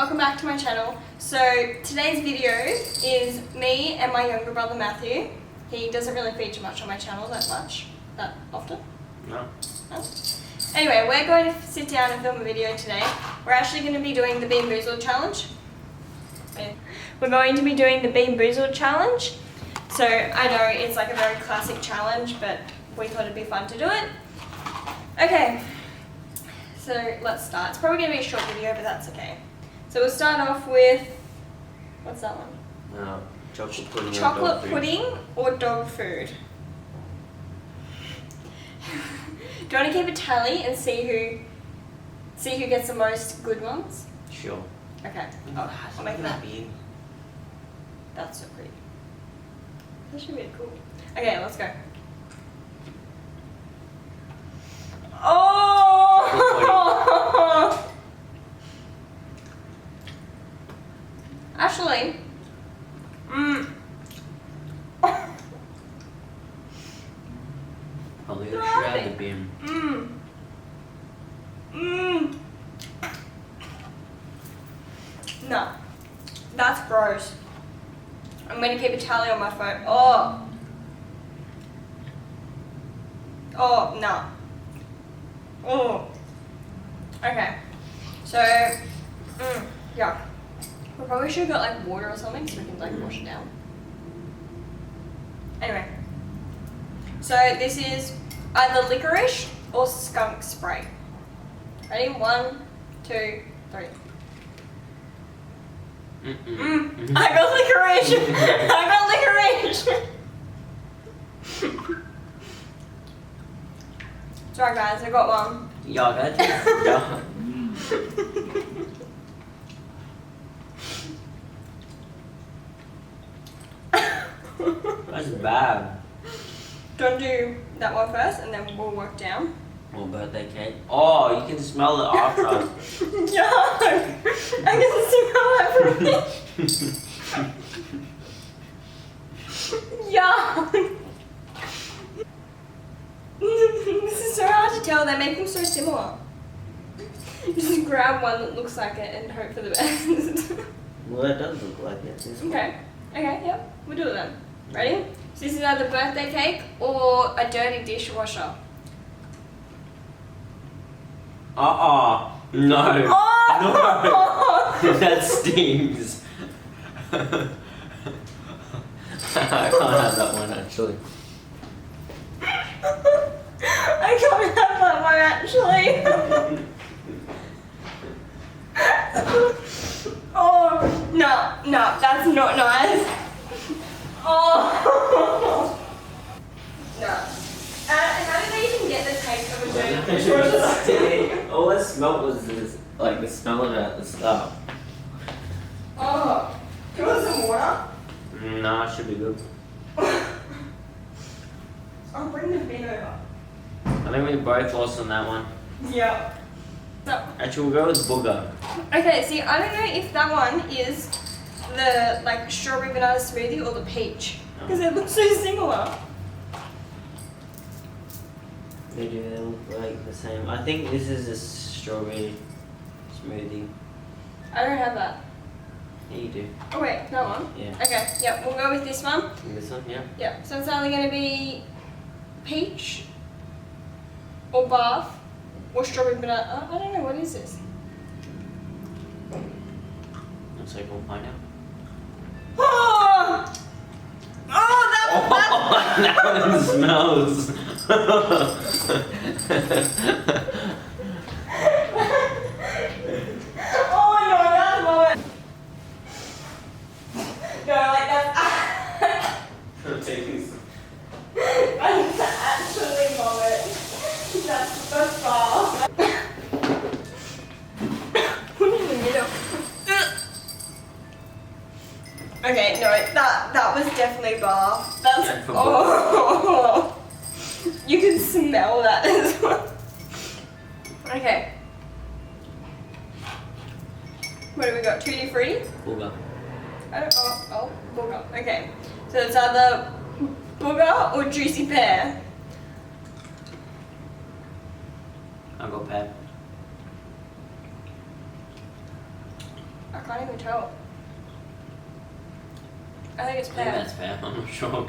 welcome back to my channel. So today's video is me and my younger brother Matthew. He doesn't really feature much on my channel that often. No. Anyway, we're going to sit down and film a video today. We're actually going to be doing the BOOZLED challenge. We're going to be doing the BOOZLED challenge. So I know it's like a very classic challenge, but we thought it'd be fun to do it. Okay, so let's start. It's probably going to be a short video, but that's okay. So we'll start off with, what's that one? Chocolate pudding. Chocolate pudding or dog food? Do you want to keep a tally and see who gets the most good ones? Sure. Okay. I'll make that. That's so pretty. That should be really cool. Okay, let's go. Oh! Actually, I'll leave it out of the bin. No, that's gross. I'm gonna keep a tally on my phone. Oh, no. Oh. Okay. So, yeah. We probably should have got like water or something so we can like wash it down. Anyway. So this is either licorice or skunk spray. Ready? 1, 2, 3. I got licorice! I got licorice! Sorry guys, I got one. Yogurt. Yeah. That's bad. Do you want to do that one first and then we'll work down? Or birthday cake. Oh, you can smell it after. No! I can smell that from here. Yuck! This is so hard to tell. They make them so similar. Just grab one that looks like it and hope for the best. Well, it does look like it. Okay. Okay, yep. We'll do it then. Ready? So this is either birthday cake or a dirty dishwasher. No. Oh! No. That stings. I can't have that one actually. I can't have that one actually. Oh, no, that's not nice. Oh. No. How did they even get the taste of a dirty dishwasher? All I smelled was this, like the smell of it at the start. Oh. Do you want some water? Nah, it should be good. I'll bring the bin over. I think we both lost on that one. Yeah. So, Actually, we'll go with booger. okay, see, I don't know if that one is the like strawberry banana smoothie or the peach. Because they look so similar. They do, they look like the same. I think this is a strawberry smoothie. I don't have that. Yeah, you do. Oh wait, that one? Yeah. Okay, yeah, we'll go with this one. This one, yeah. Yeah, so it's either going to be peach or bath or strawberry banana. I don't know, what is this? Looks like all pineapple. Oh! Oh, That one smells. Oh no, that's vomit. No, like that's actually vomit. That's so far. Put it in the middle. Okay, no, that was definitely bath. That's oh. You can smell that as well. Okay. What do we got? Tutti Frutti? Booger. Booger. Okay. So it's either booger or juicy pear. I'll go pear. I can't even tell. I think it's I think pear. that's fair, I'm not sure.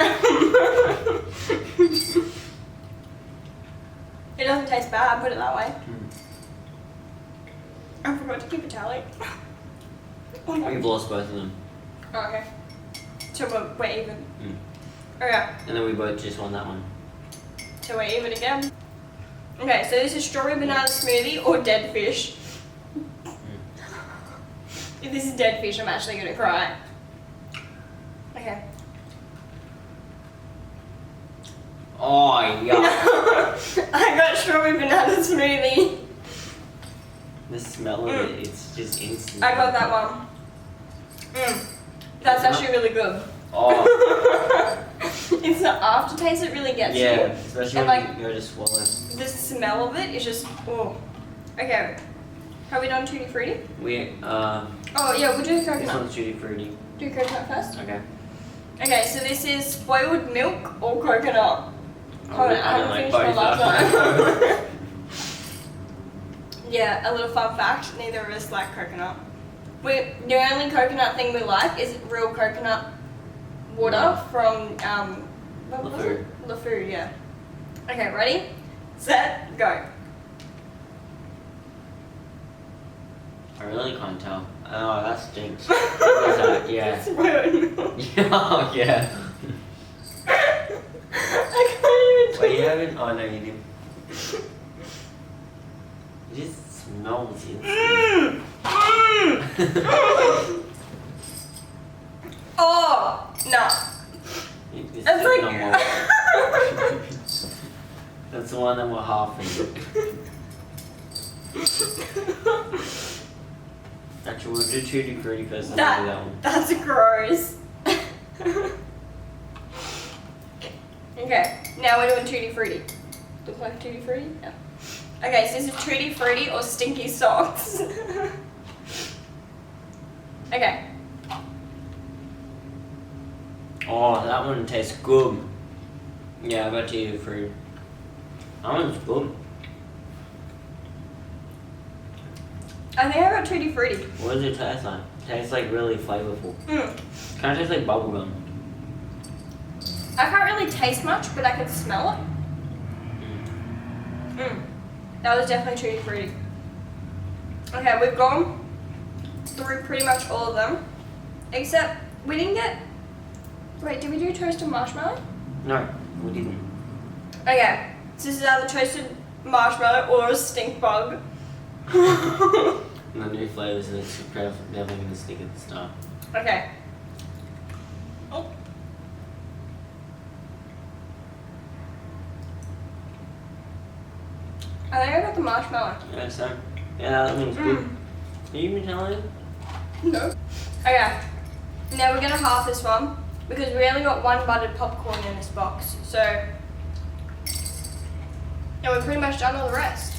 It doesn't taste bad, put it that way. Mm. I forgot to keep a tally. Oh, no. We've lost both of them. Oh, okay. So we're even. Mm. Okay, And then we both just won that one. so we're even again. Okay, so this is strawberry banana smoothie or dead fish. If this is dead fish, I'm actually gonna cry. Okay. Oh, yeah. I got strawberry banana smoothie. The smell of it, it's just instant. I got that one. That's actually really good. Oh, It's the aftertaste that really gets yeah, you. especially And when like you go to swallow. the smell of it is just oh. Okay. Have we done tutti frutti? Oh Oh yeah, we'll do this coconut. one's tutti frutti. Do coconut first. Okay. Okay, so this is spoiled milk or coconut. Hold on, I I haven't don't finished like my last both. one. Yeah, a little fun fact, neither of us like coconut. The only coconut thing we like is real coconut water from what was it? LeFou, yeah. Okay, ready? Set, go. I really can't tell. Oh, that stinks. What is that? Yeah. Spoiled milk. Oh, yeah. I can't even Wait, you haven't? Oh, no, you didn't. It just smells it. Oh, no. It's That's just like... normal. That's the one that we're half in. Actually, we'll do tutti frutti first and then do that one. That's gross. Okay, now we're doing tutti frutti. Look like tutti frutti? Yeah. Okay, so this is tutti frutti or stinky socks. Okay. Oh, that one tastes good. Yeah, I got tutti frutti. That one's good. I think I got tutti frutti. What does it taste like? It tastes like really flavorful. Kind of tastes like bubblegum. I can't really taste much, but I can smell it. That was definitely tutti frutti. Okay, we've gone through pretty much all of them, except we didn't get. Wait, did we do toasted marshmallow? No, we didn't. Okay, so this is either toasted marshmallow or a stink bug. And the new flavors that's definitely going to stick at the start. Okay. Oh. I think I got the marshmallow. Yeah, so, yeah, that one's good. Are you Italian? No. Okay. Now we're gonna half this one because we only got one buttered popcorn in this box. So, and we've pretty much done all the rest.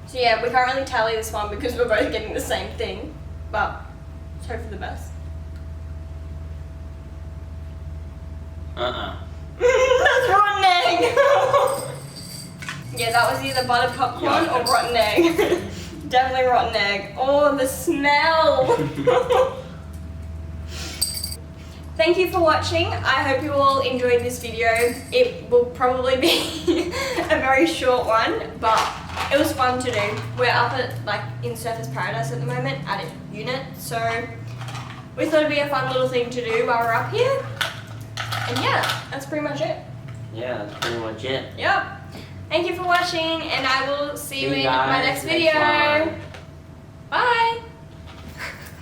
So yeah, we can't really tally this one because we're both getting the same thing, but let's hope for the best. That's rotten egg! Yeah, that was either buttered popcorn or rotten egg. Definitely rotten egg. Oh, the smell! Thank you for watching. I hope you all enjoyed this video. It will probably be a very short one, but it was fun to do. We're up at in Surfers Paradise at the moment at a unit, so we thought it'd be a fun little thing to do while we're up here. And yeah, that's pretty much it. Yeah, that's pretty much it. Yep. Thank you for watching, and I will see you in guys my next video. time. Bye.